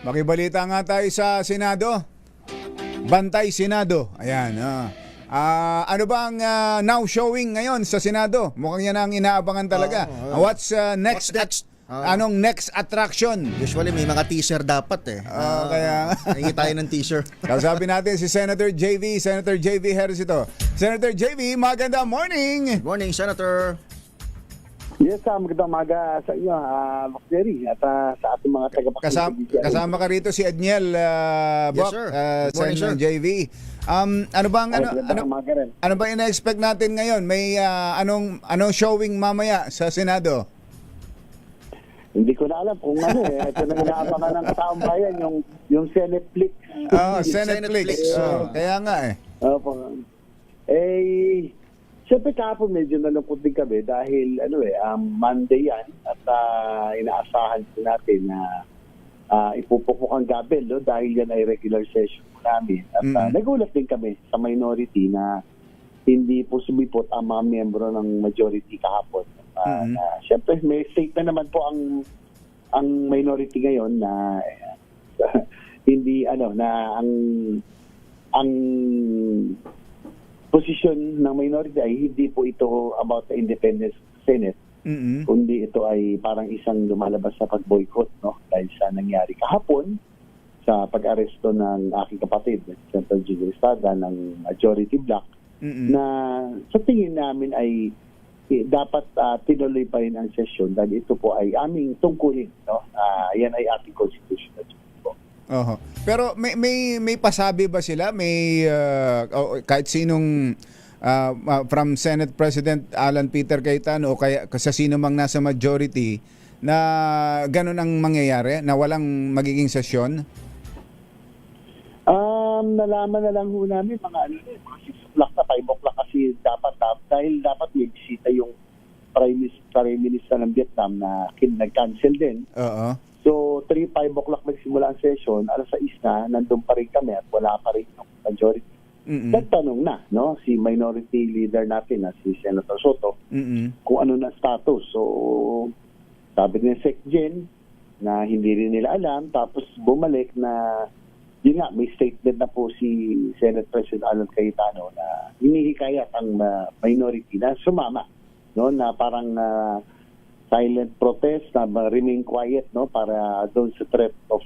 Makibalita nga tayo sa Senado. Bantay Senado. Ayan. Ano ba ang now showing ngayon sa Senado? Mukhang yan ang inaabangan talaga. What's next? What's next? Anong next attraction? Usually may mga teaser dapat eh. Kaya Hingi tayo ng teaser. kausapin natin si Senator JV Harris ito. Senator JV, magandang morning! Good morning, Senator. Yes, magandang umaga sa iyo, Mac Jerry, at sa ating mga tagapakinig. Kasama ka rito si Edniel Yes, Bok, sir. Good morning, Sen. sir. JV. Ano ba ina-expect natin ngayon? May anong showing mamaya sa Senado? Hindi ko na alam kung ano eh. Ito na inaabangan ng taong bayan, yung Senetflix. Senetflix. Kaya nga eh. Opo. Siyempre kahapon medyo nalungkot din kami dahil Monday yan at inaasahan po natin na ipupukok ang gabel dahil yan ay regular session po namin. At nagulat din kami sa minority na hindi po sumipot ang mga miyembro ng majority kahapon. Siyempre may state na naman po ang minority ngayon na hindi na ang posisyon ng minority ay hindi po ito about the independence of the Senate, kundi ito ay parang isang lumalabas sa pag-boycott dahil sa nangyari kahapon sa pag-aresto ng aking kapatid, Senator Jiggy Estrada ng majority bloc na sa tingin namin ay dapat tinuloy pa rin ang sesyon dahil ito po ay aming tungkulin. Yan ay ating constitutional po. Pero may pasabi ba sila? May kahit sinong from Senate President Alan Peter Cayetano o kaya sa sino mang nasa majority na ganun ang mangyayari, na walang magiging sesyon? Nalaman na lang ho namin mga 6 o'clock na 5 o'clock kasi dahil dapat may bisita yung Prime Minister ng Vietnam na nag-cancel din. So 3-5 o'clock magsimula ang session, alas 6 na nandun pa rin kami at wala pa rin yung majority. Nagtanong na si minority leader natin na si Senator Soto kung ano na status. So sabi ni SecGen na hindi rin nila alam, tapos bumalik na yun nga, may statement na po si Senate President Alan Cayetano na hinihikayat ang minority na sumama, na parang silent protest, na remain quiet, para doon sa threat of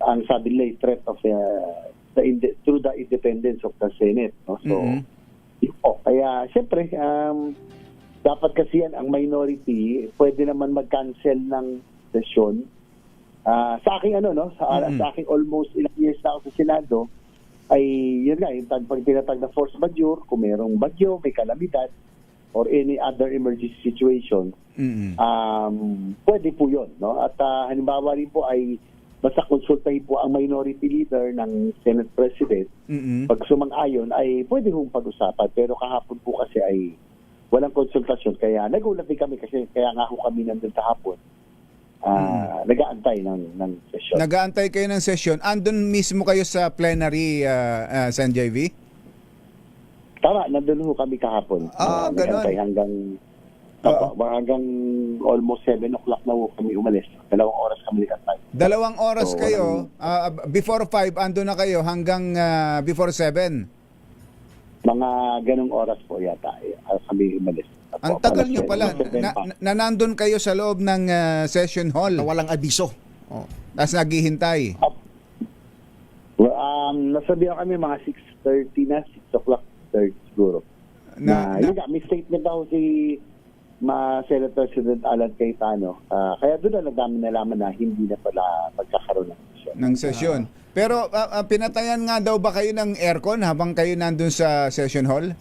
ang sabi nila, threat of through the independence of the Senate. So, kaya siyempre, dapat kasi yan, ang minority, pwede naman mag-cancel ng session. Sa aking sa aking almost ilang years na ako sa Senado, ay yun nga, yung pag tinatag na force majeure, kung mayroong bagyo, may kalamidad, or any other emergency situation, pwede po yun. At halimbawa rin po ay basta konsultahin po ang minority leader ng Senate President. Pag sumang-ayon ay pwede hong pag-usapan. Pero kahapon po kasi ay walang konsultasyon. Kaya nagulat din kami kasi kaya nga ho kami nandun kahapon. Nag-aantay ng sesyon. Nag-aantay kayo ng sesyon. Andun mismo kayo sa plenary, Sen. JV? Tama, nandun ho kami kahapon. Ganun. Hanggang almost 7 o'clock na ho kami umalis. 2 oras kami nag-aantay. 2 oras kayo. Before 5, andun na kayo hanggang before 7. Mga ganong oras po yata kami umalis. Ang tagal nyo pala. Nandun kayo sa loob ng session hall. Na walang abiso. Tapos naghihintay. Nasabihan kami mga 6:30 na, 6 o'clock 30 siguro. May statement daw si Senate President Alan Cayetano. Kaya doon na nalaman na hindi na pala magkakaroon ng session. Pero pinatayan nga daw ba kayo ng aircon habang kayo nandun sa session hall?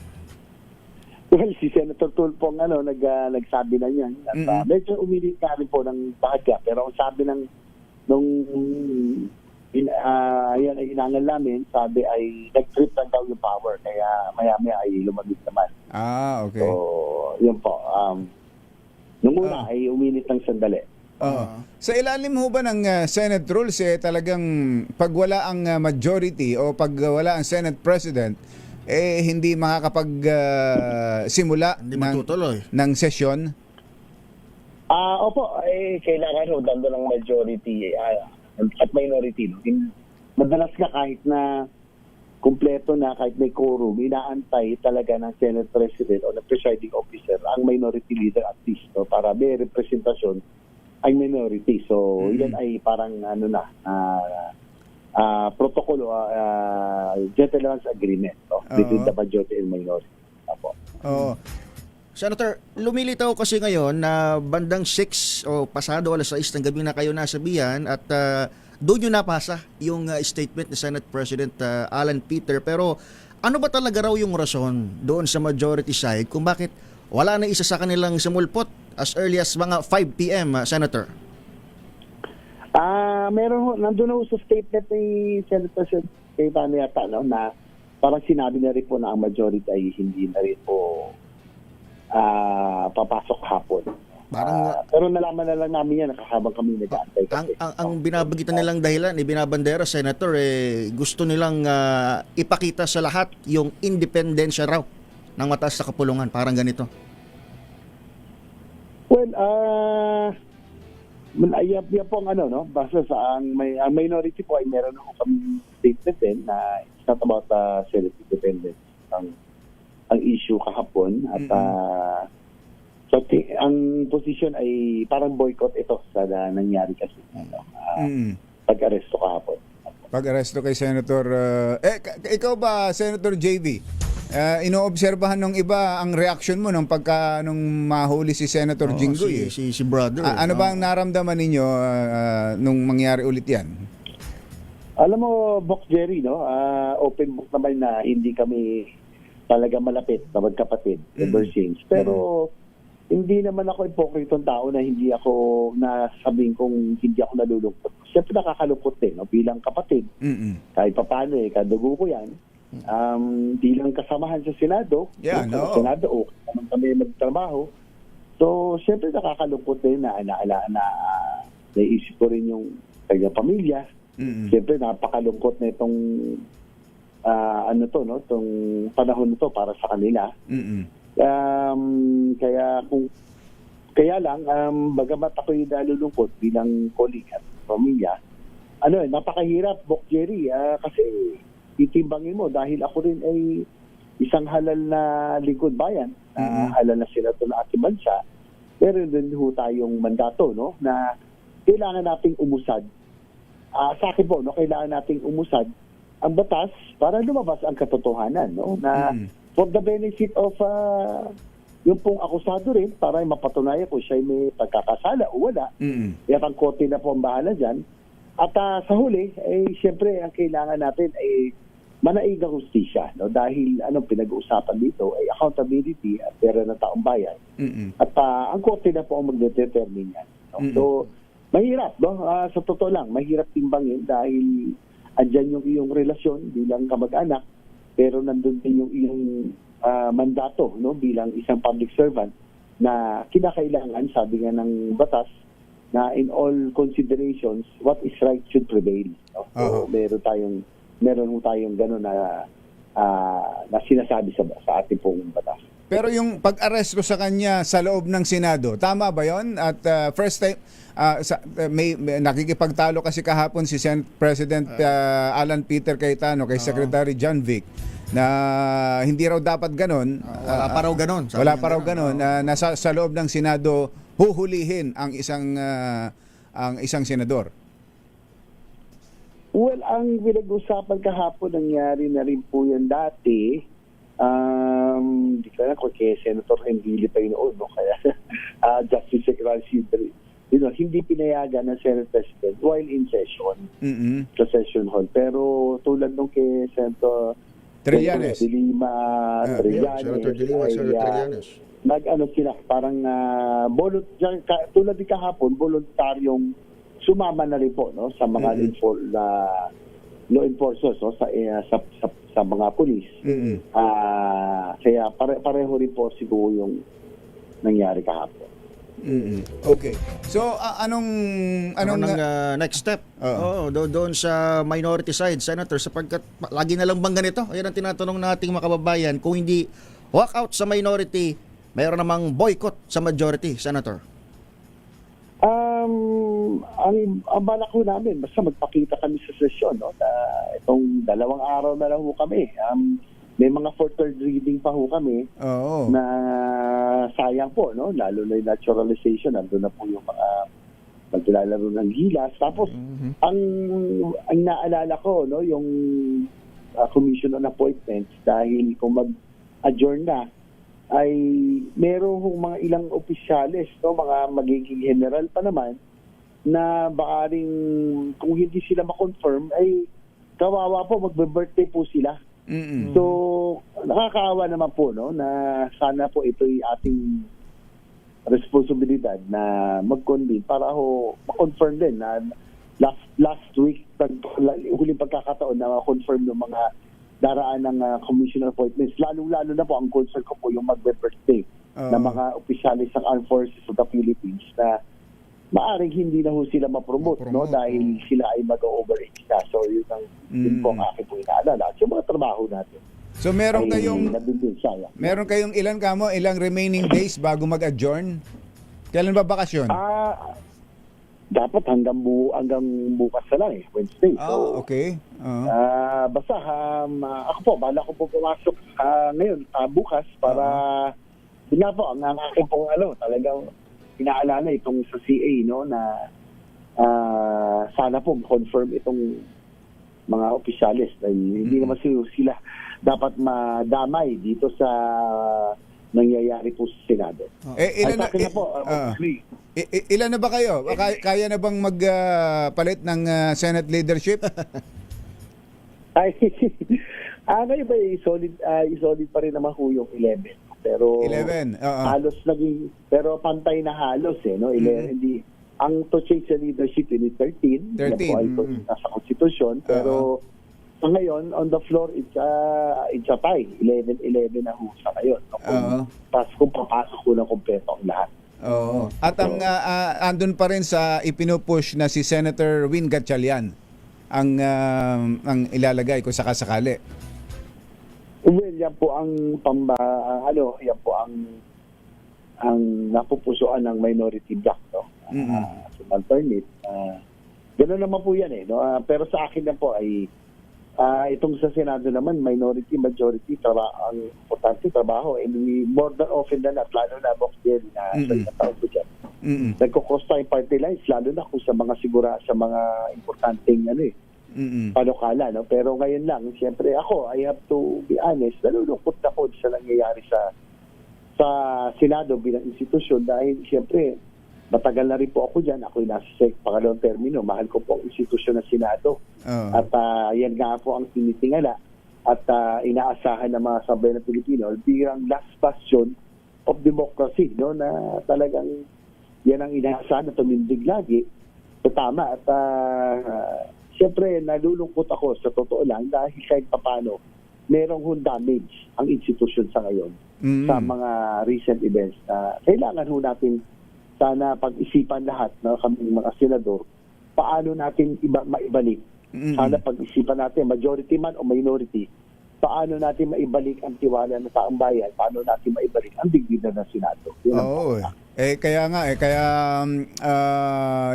Well, si Senator Tulfo nagsabi na yan. At medyo umilit na rin po ng bahagya. Pero ang sabi yan ay inangal namin, sabi ay nag-trip lang daw yung power. Kaya maya-maya ay lumamig naman. Okay. So, yun po. Nung una ay umilit lang sandali. Sa ilalim ho ba ng Senate rules, talagang pag wala ang majority o pag wala ang Senate President, hindi makakapag-simula ng sesyon? Opo, kailangan ho, dando ng majority at minority. No? Madalas nga kahit na kumpleto na, kahit may quorum, inaantay talaga ng Senate President o ng presiding officer ang minority leader at least, no? Para may representasyon ang minority. So, yan ay parang protocol o gentleman's agreement, no? Between the majority and minority. Apo. Oo. Senator, lumilitaw kasi ngayon na bandang 6 o pasado alas 6 ng gabi na kayo nasabihan at doon yung napasa yung statement ni Senate President Alan Peter. Pero ano ba talaga raw yung rason doon sa majority side kung bakit wala na isa sa kanilang sumulpot as early as mga 5 p.m., Senator? Nandun na sa statement ni Senate President Cayetano yata, no, na parang sinabi na rin po na ang majority ay hindi na rin po papasok hapon. Pero nalaman na lang namin yan habang kami nag-aantay. Ang binabagitan nilang dahilan, binabandera, Senator, gusto nilang ipakita sa lahat yung independensya raw ng mataas na kapulungan. Parang ganito. Well, yan po ang no? Basta sa ang minority po ay meron ako kami statement din na it's not about Senate independence. Ang issue kahapon at so ang position ay parang boycott ito sa nangyari kasi pag-aresto kahapon. Pag-aresto kay Senator ikaw ba, Senator JV, inoobserbahan ng iba ang reaction mo nung mahuli si Senator Jinggoy? Si brother. Ano ba ang naramdaman ninyo nung mangyari ulit yan? Alam mo, Box Jerry, no? Open book naman na hindi kami talaga malapit na magkapatid ever since. Pero hindi naman ako hipokritong tao na hindi ako nasabing kung hindi ako nalulungkot. Siyempre nakakalungkot din, no? Bilang kapatid. Kahit papaano kadugo ko yan. Bilang kasamahan sa Senado. Yeah, no. Sa Senado, naman kami magtrabaho. So, siyempre nakakalungkot din na naisip ko rin yung pamilya. Siyempre napakalungkot na itong itong panahon nito para sa kanila. Kaya lang bagamat ako'y nalulungkot bilang colleague at pamilya, napakahirap, Bok Jerry, kasi itimbangin mo dahil ako rin ay isang halal na lingkod bayan, halal na senator ng ating bansa. Meron din ho tayong mandato, no, na kailangan nating umusad. Sa akin po, no, kailangan nating umusad ang batas para lumabas ang katotohanan, no, na for the benefit of yung pong akusado rin para mapatunayan kung siya may pagkakasala o wala. At ang korte na po ang bahala dyan. At sa huli, siyempre ang kailangan natin ay manaigang hustisya, no, dahil pinag-uusapan dito ay accountability at pera ng taong bayan. At ang korte na po ang mag-determine yan, no? So mahirap, no? Sa totoo lang, mahirap timbangin dahil andyan yung iyong relasyon bilang kamag-anak, pero nandun din yung iyong mandato, no, bilang isang public servant na kinakailangan, sabi nga ng batas, na in all considerations, what is right should prevail. No? So, meron tayong gano'n na sinasabi sa ating pong batas. Pero yung pag-aresto sa kanya sa loob ng Senado, tama ba yon? At first time, may nakikipagtalo kasi kahapon si Senate President Alan Peter Cayetano kay Secretary John Vic na hindi raw dapat ganon. Wala pa raw ganon. Wala pa raw ganon. Nasa sa loob ng Senado huhulihin ang isang senador. Well, ang pinag-usapan kahapon, nangyari na rin po yan dati. Hindi ko na kung kaya Senator Enrile pa yun noon, no? Kaya Justice Secretary Sidri, hindi pinayagan ng Senate President while in session sa session hall. Pero tulad nung kay Senator Trillanes. Senator Trillanes. Sila, parang tulad din kahapon, voluntaryong sumama na rin po, no, sa mga law enforcers, no, sa mga pulis. Kaya pareho rin po siguro yung nangyari kahapon. Okay. So anong next step? Doon sa minority side, Senator, sapagkat lagi na lang bang ganito? Ayan ang tinatanong nating mga kababayan, kung hindi walk out sa minority, mayroon namang boycott sa majority, Senator. Ang balak ho namin, basta magpakita kami sa sesyon, no, na itong 2 araw na lang ho kami. May mga for third reading pa ho kami Oo. na sayang po, no, lalo na yung naturalization, nandun na po yung mga maglalaro ng gilas. Tapos, ang naalala ko, no, yung commission on appointments, dahil kung mag-adjourn na, ay meron hong mga ilang opisyalis, no, mga magiging general pa naman, na baka rin kung hindi sila ma-confirm, ay kawawa po, magbe-birthday po sila. Mm-mm. So, nakakaawa naman po, no, na sana po ito'y ating responsibilidad na mag-convene para ho ma-confirm din na last week, huling pagkakataon na ma-confirm ng mga daraan ng commission appointments. Lalo-lalo na po ang concern ko po yung magbe-birthday ng mga opisyalis ng Armed Forces of the Philippines na maaring hindi na ho sila ma-promote, no, dahil sila ay mag-overage na. So, yun po ang aking po inaalala. At yung mga trabaho natin. So meron ay kayong sayang. ilang remaining days bago mag-adjourn? Kailan ba bakasyon? Dapat hanggang bukas na lang, Wednesday. So, okay. basta ako po, bala ko po pumasok ngayon, bukas para yun nga po, ang aking pong talagang inaalala itong sa CA, no, na sana po confirm itong mga opisyalis na hindi naman sila dapat madamay dito sa nangyayari po sa Senado. Ilan na ba kayo? Kaya na bang magpalit ng Senate leadership? Ay, ngayon ba solid pa rin naman ho yung 11. Pero 11, halos naging, pero pantay na halos, no? 11, hindi. Ang to change the leadership in 13. Yan po ay nasa konstitusyon. Pero sa ngayon, on the floor, it's a tie. 11-11 na ho sa ngayon. Kung papasok ko ng kompleto ang lahat. Oo. At ang andun pa rin sa ipinupush na si Senator Win Gatchalian ang ilalagay kung sakasakali. Well, yan po ang yan po ang napupusuan ng minority bloc, no? Alternate. Gano'n naman po yan, no? Pero sa akin na po ay itong sa Senado naman, minority, majority, ang importante trabaho. And more than often than not, lalo na Bokdiel na sa ko dyan. Nagkukross tayo party lines, lalo na kung sa mga importanteng panukala, no? Pero ngayon lang, siyempre ako, I have to be honest, nalulungkot ako sa nangyayari sa Senado bilang institusyon dahil siyempre matagal na rin po ako dyan. Ako'y nasa pangalawang termino. Mahal ko po ang institusyon ng Senado. At yan nga po ang tinitingala at inaasahan ng mga sambayan ng Pilipino bilang last bastion of democracy, no, na talagang yan ang inaasahan na tumindig lagi. So, tama. At siyempre, nalulungkot ako sa totoo lang dahil kahit papano merong damage ang institusyon sa ngayon sa mga recent events na kailangan natin sana pag-isipan lahat na kaming mga senador, paano natin maibalik. Sana pag-isipan natin, majority man o minority, paano natin maibalik ang tiwala ng taong bayan, paano natin maibalik ang dignidad ng Senado. Kaya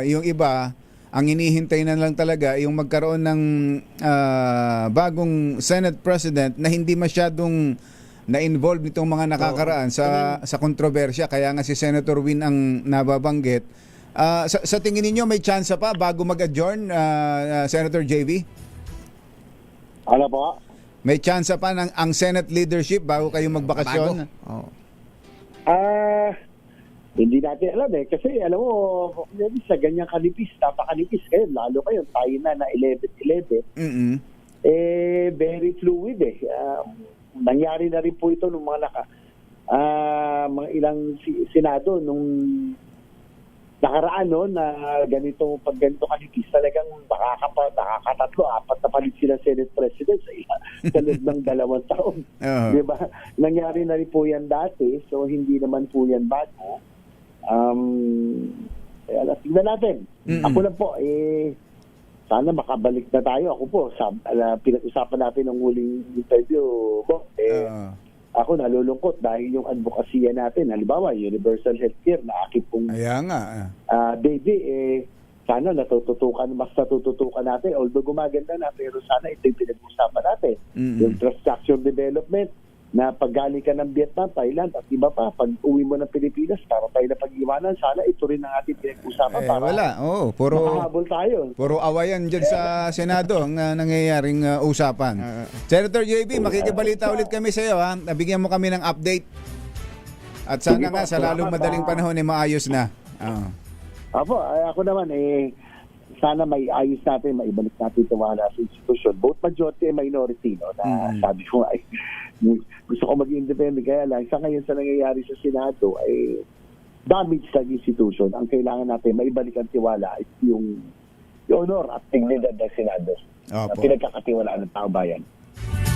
yung iba, ang inihintay na lang talaga yung magkaroon ng bagong Senate President na hindi masyadong na-involve nitong mga nakakaraan sa kontrobersya. Kaya nga si Senator Win ang nababanggit. Sa tingin ninyo, may chance pa bago mag-adjourn, Senator JV? Ano po? May chance pa ang Senate leadership bago kayo magbakasyon? Hindi natin alam kasi alam mo, sa ganyang kanipis, napakanipis kayo, lalo kayo, tayo na 11-11. Very fluid nangyari na rin po ito ng mga ilang senado nung nakaraan, no, na ganito kanipis, talagang nakakatatlo, 4 na palit sila Senate President sa loob ng 2 taon. Diba? Nangyari na rin po yan dati, so hindi naman po yan bago. Tignan natin. Ako lang po, sana makabalik na tayo. Ako po, pinag-usapan natin ng huling interview, ako nalulungkot dahil yung advokasya natin, halimbawa, universal healthcare na akit pong Kaya nga. baby, sana mas natututukan natin. Although gumaganda na, pero sana ito yung pinag-usapan natin. Yung infrastructure development, na paggaling ka ng Vietnam, Thailand, at iba pa, pag uwi mo ng Pilipinas, para tayo na pag-iwanan, sana ito rin ang ating pinag-usapan para Wala. makahabol tayo. Puro awayan dyan sa Senado ang nangyayaring usapan. Senator JB, makikibalita ulit kami sa iyo. Nabigyan mo kami ng update. At sana Sige nga po, sa lalong salamat, madaling panahon maayos na. Ako naman, sana may ayos natin, maibalik natin tiwala sa institusyon. Both majority and minority, no? Na sabi ko, ay, gusto ko maging independent. Kaya lang, sa ngayon sa nangyayari sa Senado, ay damage sa institution. Ang kailangan natin, maibalik ang tiwala ay yung honor at dignidad ng Senado. Na pinagkakatiwalaan ng tao bayan.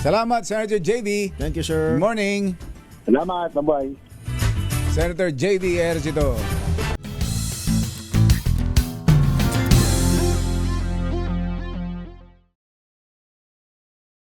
Salamat, Senator JB. Thank you, sir. Good morning. Salamat, mabuhay. Senator JB Ercito.